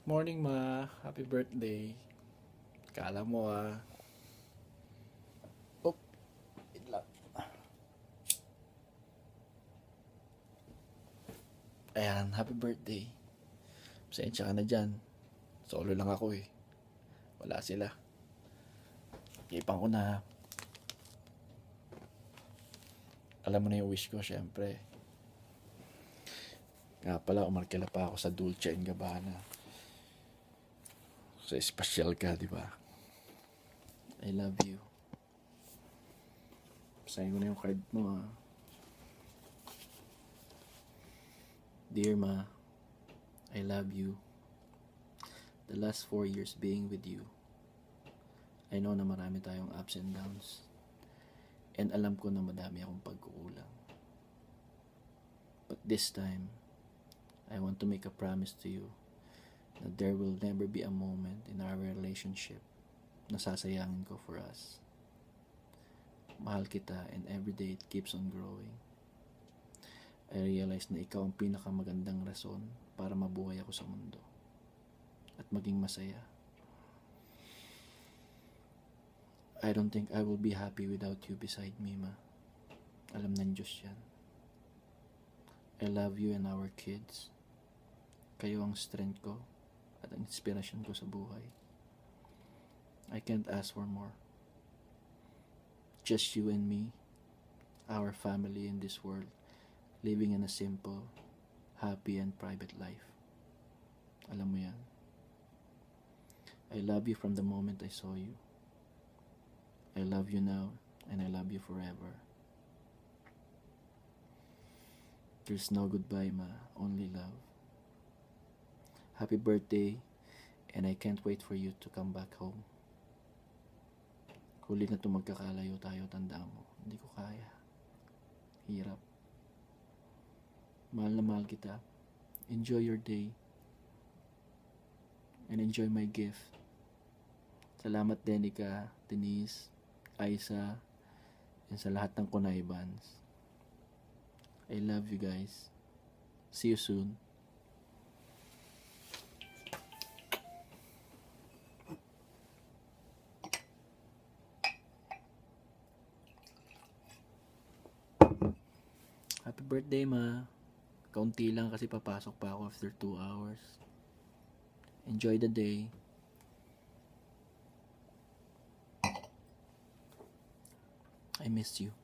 Morning, ma. Happy birthday. Kala mo, Oh, wait lang. Ayan, happy birthday. Pasensya ka na dyan. Solo lang ako eh. Wala sila. Ipan ko na. Alam mo na yung wish ko, syempre. Nga pala, umarkila pa ako sa Dolce & Gabbana. So, special ka, di ba? I love you. Basahin ko na yung card mo, Dear Ma, I love you. The last 4 years being with you, I know na marami tayong ups and downs. And alam ko na madami akong pagkukulang. But this time, I want to make a promise to you that there will never be a moment in our relationship na sasayangin ko for us. Mahal kita and every day it keeps on growing. I realize na ikaw ang pinakamagandang rason para mabuhay ako sa mundo at maging masaya. I don't think I will be happy without you beside me, Ma. Alam ng Diyos yan. I love you and our kids. Kayo ang strength ko at ang inspirasyon ko sa buhay. I can't ask for more. Just you and me, our family in this world, living in a simple, happy and private life. Alam mo yan. I love you from the moment I saw you. I love you now and I love you forever. There's no goodbye, Ma, only love. Happy birthday, and I can't wait for you to come back home. Huli na ito magkakalayo tayo, tandaan mo. Hindi ko kaya. Hirap. Mahal na mahal kita. Enjoy your day. And enjoy my gift. Salamat Denica, Denise, Aisa, and sa lahat ng Kunaibans. I love you guys. See you soon. Happy birthday, Ma. Kaunti lang kasi papasok pa ako after 2 hours. Enjoy the day. I miss you.